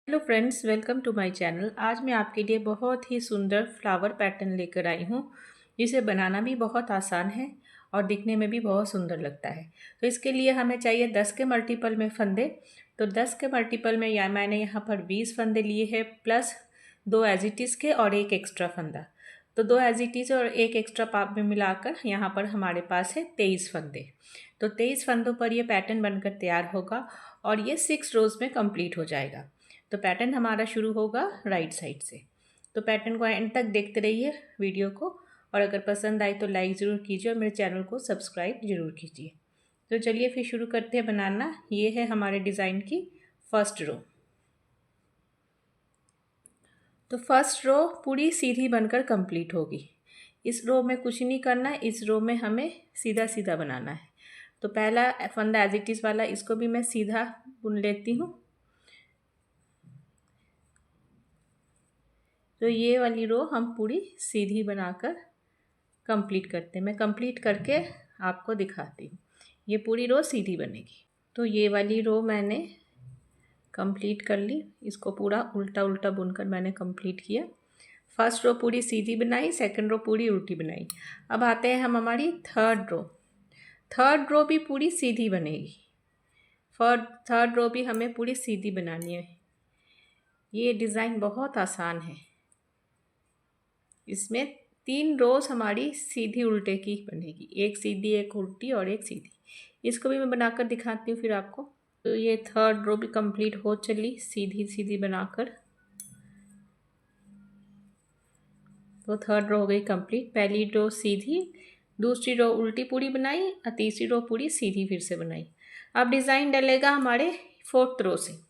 Hello friends, welcome to my channel. आज मैं आपके लिए बहुत ही सुंदर फ्लावर पैटर्न लेकर आई हूँ, जिसे बनाना भी बहुत आसान है और दिखने में भी बहुत सुंदर लगता है। तो इसके लिए हमें चाहिए 10 के मल्टीपल में फंदे। तो 10 के मल्टीपल में मैंने यहाँ पर 20 फंदे लिए हैं, प्लस 2 एज इट इज़ के और एक एक्स्ट्रा फंदा। तो 2 एज इट इज़ और एक एक्स्ट्रा पाप में मिलाकर यहाँ पर हमारे पास है 23 फंदे। तो 23 फंदों पर ये पैटर्न बनकर तैयार होगा और ये 6 रोज़ में कंप्लीट हो जाएगा। तो पैटर्न हमारा शुरू होगा राइट साइड से। तो पैटर्न को एंड तक देखते रहिए वीडियो को, और अगर पसंद आए तो लाइक ज़रूर कीजिए और मेरे चैनल को सब्सक्राइब ज़रूर कीजिए। तो चलिए फिर शुरू करते हैं बनाना। ये है हमारे डिज़ाइन की फर्स्ट रो। तो फर्स्ट रो पूरी सीधी बनकर कंप्लीट होगी। इस रो में कुछ नहीं करना है, इस रो में हमें सीधा सीधा बनाना है। तो पहला फंदा एज इट इज़ वाला, इसको भी मैं सीधा बुन लेती हूँ। तो ये वाली रो हम पूरी सीधी बनाकर कंप्लीट करते हैं। मैं कंप्लीट करके आपको दिखाती हूँ। ये पूरी रो सीधी बनेगी। तो ये वाली रो मैंने कंप्लीट कर ली। इसको पूरा उल्टा उल्टा बुनकर मैंने कंप्लीट किया। फर्स्ट रो पूरी सीधी बनाई, सेकंड रो पूरी उल्टी बनाई। अब आते हैं हम हमारी थर्ड रो। थर्ड रो भी पूरी सीधी बनेगी। थर्ड रो भी हमें पूरी सीधी बनानी है। ये डिज़ाइन बहुत आसान है। इसमें 3 रोज हमारी सीधी उल्टे की बनेगी, एक सीधी, एक उल्टी और एक सीधी। इसको भी मैं बनाकर दिखाती हूँ फिर आपको। तो ये थर्ड रो भी कंप्लीट हो चली सीधी सीधी बनाकर। तो थर्ड रो हो गई कंप्लीट। पहली रो सीधी, दूसरी रो उल्टी पूरी बनाई और तीसरी रो पूरी सीधी फिर से बनाई। अब डिज़ाइन डलेगा हमारे फोर्थ रो से।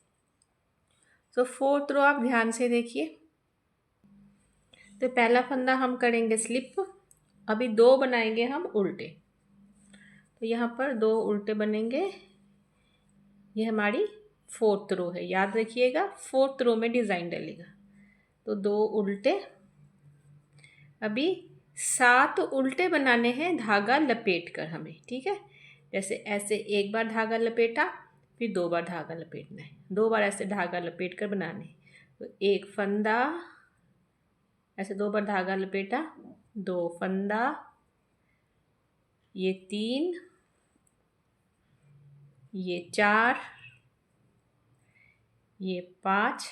तो फोर्थ रो आप ध्यान से देखिए। तो पहला फंदा हम करेंगे स्लिप। अभी 2 बनाएंगे हम उल्टे। तो यहाँ पर 2 उल्टे बनेंगे। ये हमारी फोर्थ रो है, याद रखिएगा फोर्थ रो में डिज़ाइन डलेगा। तो 2 उल्टे। अभी 7 उल्टे बनाने हैं धागा लपेट कर हमें, ठीक है। जैसे ऐसे एक बार धागा लपेटा, फिर 2 बार धागा लपेटना है, 2 बार ऐसे धागा लपेट कर बनाने। तो एक फंदा, ऐसे 2 बार धागा लपेटा, 2 फंदा, ये 3, ये 4, ये 5,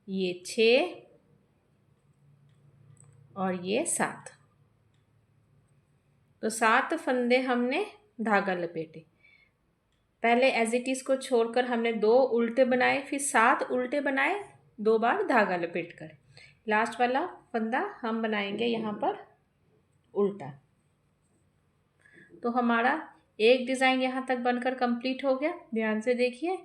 ये 6 और ये 7। तो 7 फंदे हमने धागा लपेटे। पहले एज इट इज़ को छोड़कर हमने 2 उल्टे बनाए, फिर 7 उल्टे बनाए 2 बार धागा लपेट कर। लास्ट वाला फंदा हम बनाएंगे यहाँ पर उल्टा। तो हमारा एक डिज़ाइन यहाँ तक बनकर कंप्लीट हो गया। ध्यान से देखिए,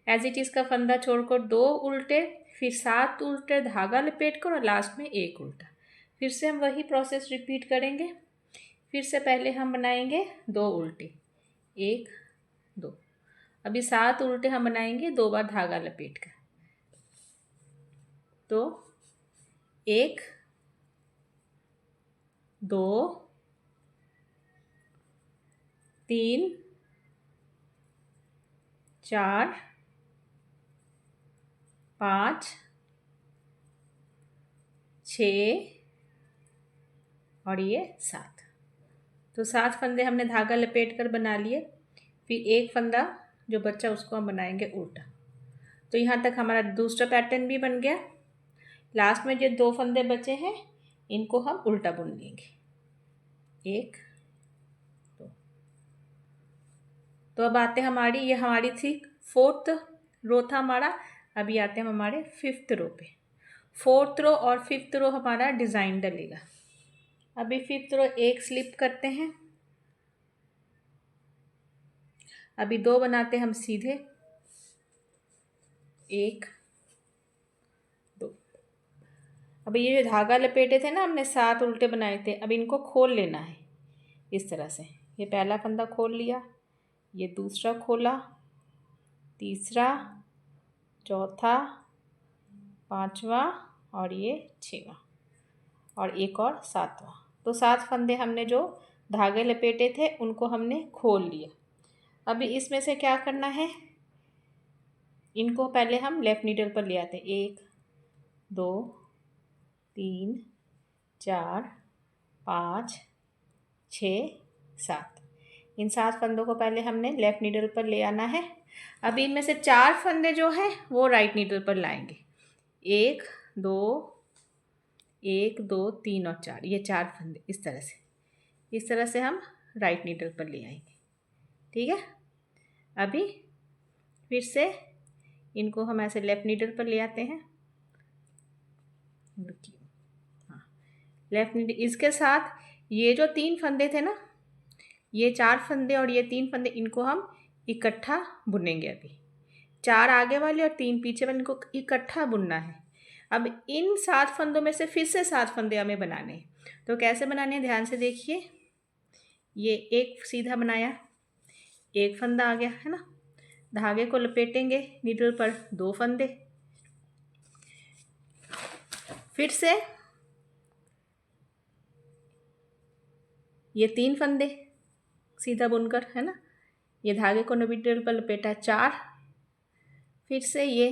एज इट इज़ का फंदा छोड़कर 2 उल्टे, फिर 7 उल्टे धागा लपेट कर और लास्ट में 1 उल्टा। फिर से हम वही प्रोसेस रिपीट करेंगे। फिर से पहले हम बनाएंगे 2 उल्टे, 1 2। अभी 7 उल्टे हम बनाएंगे 2 बार धागा लपेट कर। तो 1 2 3 4 5 6 और ये 7। तो 7 फंदे हमने धागा लपेट कर बना लिए। फिर एक फंदा जो बचा उसको हम बनाएंगे उल्टा। तो यहाँ तक हमारा दूसरा पैटर्न भी बन गया। लास्ट में जो 2 फंदे बचे हैं इनको हम उल्टा बुन लेंगे, 1 2। तो अब आते हैं हमारी, ये हमारी थी फोर्थ रो था हमारा। अभी आते हैं हमारे फिफ्थ रो पे। फोर्थ रो और फिफ्थ रो हमारा डिज़ाइन डलेगा। अभी फिफ्थ रो एक स्लिप करते हैं। अभी 2 बनाते हैं हम सीधे, 1 2। अभी ये जो धागा लपेटे थे ना हमने, 7 उल्टे बनाए थे, अब इनको खोल लेना है इस तरह से। ये पहला फंदा खोल लिया, ये दूसरा खोला, तीसरा, चौथा, पांचवा और ये 6वां और एक और 7वां। तो 7 फंदे हमने जो धागे लपेटे थे उनको हमने खोल लिया। अभी इसमें से क्या करना है, इनको पहले हम लेफ़्ट नीडल पर ले आते हैं। 1 2 3 4 5 6 7। इन 7 फंदों को पहले हमने लेफ़्ट नीडल पर ले आना है। अब इनमें से 4 फंदे जो हैं वो राइट नीडल पर लाएंगे। 1 2 1 2 3 और 4, ये 4 फंदे इस तरह से हम राइट नीडल पर ले आएंगे। ठीक है। अभी फिर से इनको हम ऐसे लेफ़्ट नीडल पर ले आते हैं। हाँ, लेफ़्ट नीडल। इसके साथ ये जो 3 फंदे थे ना, ये 4 फंदे और ये 3 फंदे, इनको हम इकट्ठा बुनेंगे। अभी 4 आगे वाले और 3 पीछे वाले, इनको इकट्ठा बुनना है। अब इन 7 फंदों में से फिर से 7 फंदे हमें बनाने हैं। तो कैसे बनाने हैं, ध्यान से देखिए। ये एक सीधा बनाया, एक फंदा आ गया है ना। धागे को लपेटेंगे नीडल पर, 2 फंदे। फिर से ये 3 फंदे सीधा बुनकर, है ना। ये धागे को नीडल पर लपेटा, 4। फिर से ये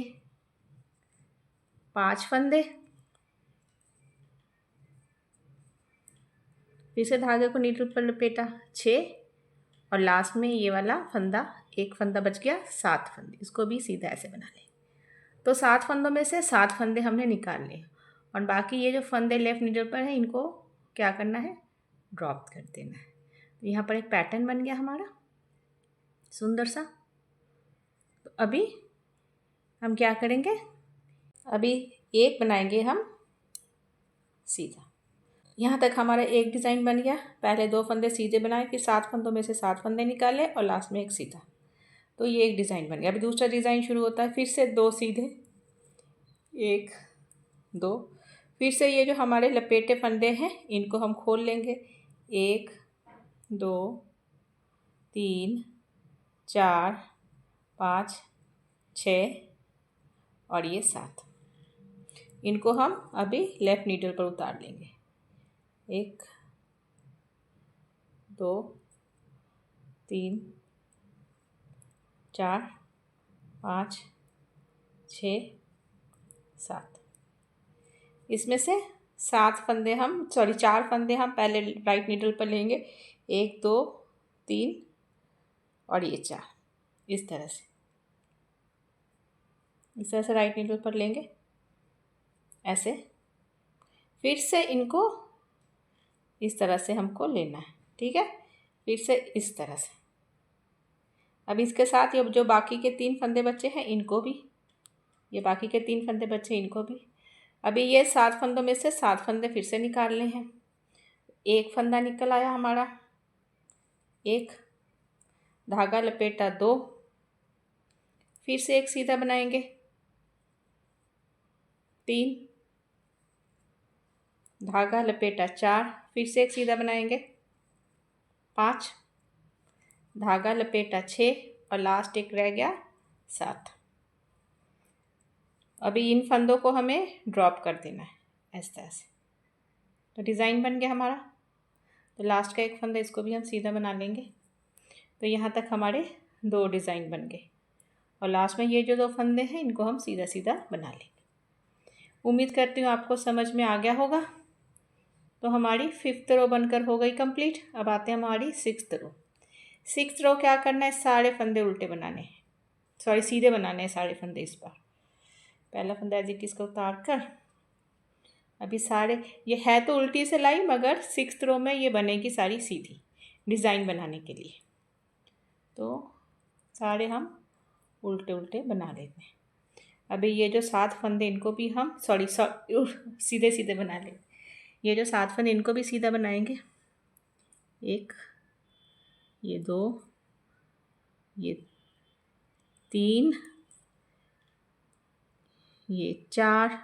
5 फंदे। फिर से धागे को नीडल पर लपेटा, 6। और लास्ट में ये वाला फंदा, एक फंदा बच गया, 7 फंदे। इसको भी सीधा ऐसे बना लें। तो 7 फंदों में से 7 फंदे हमने निकाल लिए, और बाकी ये जो फंदे लेफ़्ट नीडल पर हैं, इनको क्या करना है, ड्रॉप कर देना है। तो यहाँ पर एक पैटर्न बन गया हमारा सुंदर सा। तो अभी हम क्या करेंगे, अभी एक बनाएंगे हम सीधा। यहाँ तक हमारा एक डिज़ाइन बन गया। पहले 2 फंदे सीधे बनाए, फिर 7 फंदों में से 7 फंदे निकाले और लास्ट में एक सीधा। तो ये एक डिज़ाइन बन गया। अभी दूसरा डिज़ाइन शुरू होता है। फिर से 2 सीधे, 1 2। फिर से ये जो हमारे लपेटे फंदे हैं, इनको हम खोल लेंगे। 1 2 3 4 5 6 और ये 7। इनको हम अभी लेफ़्ट नीडल पर उतार लेंगे। 1 2 3 4 5 6 7। इसमें से 4 फंदे हम पहले राइट नीडल पर लेंगे। 1 2 3 और ये 4। इस तरह से राइट नीडल पर लेंगे ऐसे। फिर से इनको इस तरह से हमको लेना है। ठीक है। फिर से इस तरह से। अब इसके साथ ये जो बाकी के 3 फंदे बच्चे हैं, इनको भी, ये बाकी के 3 फंदे बच्चे, इनको भी। अभी ये 7 फंदों में से 7 फंदे फिर से निकालने हैं। एक फंदा निकल आया हमारा, 1 धागा लपेटा, 2। फिर से एक सीधा बनाएंगे, 3 धागा लपेटा, 4। फिर से एक सीधा बनाएंगे, 5 धागा लपेटा, 6 और लास्ट एक रह गया, 7। अभी इन फंदों को हमें ड्रॉप कर देना है इस तरह से। तो डिज़ाइन बन गया हमारा। तो लास्ट का एक फंदा, इसको भी हम सीधा बना लेंगे। तो यहाँ तक हमारे 2 डिज़ाइन बन गए, और लास्ट में ये जो 2 फंदे हैं, इनको हम सीधा सीधा बना लेंगे। उम्मीद करती हूँ आपको समझ में आ गया होगा। तो हमारी 5th रो बनकर हो गई कंप्लीट। अब आते हैं हमारी 6th रो। 6th रो क्या करना है, सारे फंदे उल्टे बनाने हैं, सीधे बनाने हैं सारे फंदे। इस बार पहला फंदा एज इट इज़ को उतार कर, अभी सारे, ये है तो उल्टी से लाई, मगर 6th रो में ये बनेगी सारी सीधी, डिज़ाइन बनाने के लिए। तो सारे हम उल्टे उल्टे बना लेते हैं। अभी ये जो 7 फंदे, इनको भी हम सीधे सीधे बना लें। ये जो 7 फंदे, इनको भी सीधा बनाएंगे। 1 ये 2 ये 3 ये 4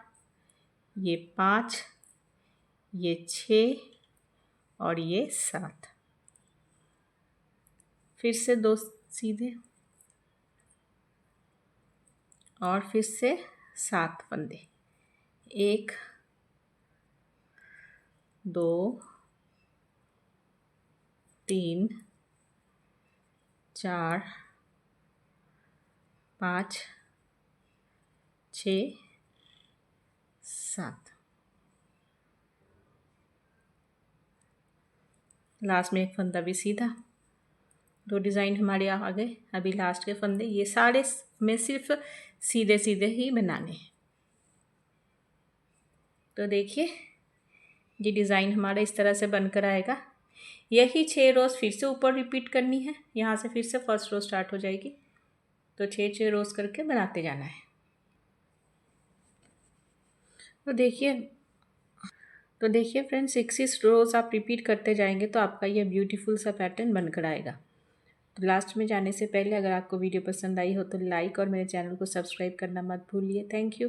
ये 5 ये 6 और ये 7। फिर से 2 सीधे और फिर से 7 फंदे, 1 2 3 4 5 6 7, लास्ट में एक फंदा भी सीधा। 2 डिज़ाइन हमारे आ गए। अभी लास्ट के फंदे ये सारे में सिर्फ सीधे सीधे ही बनाने हैं। तो देखिए ये डिज़ाइन हमारा इस तरह से बनकर आएगा। यही 6 रोज़ फिर से ऊपर रिपीट करनी है। यहाँ से फिर से फर्स्ट रो स्टार्ट हो जाएगी। तो 6 रोज़ करके बनाते जाना है। तो देखिए फ्रेंड्स 6 रोज़ आप रिपीट करते जाएंगे तो आपका ये ब्यूटीफुल सा पैटर्न बनकर आएगा। तो लास्ट में जाने से पहले अगर आपको वीडियो पसंद आई हो तो लाइक और मेरे चैनल को सब्सक्राइब करना मत भूलिए। Thank you.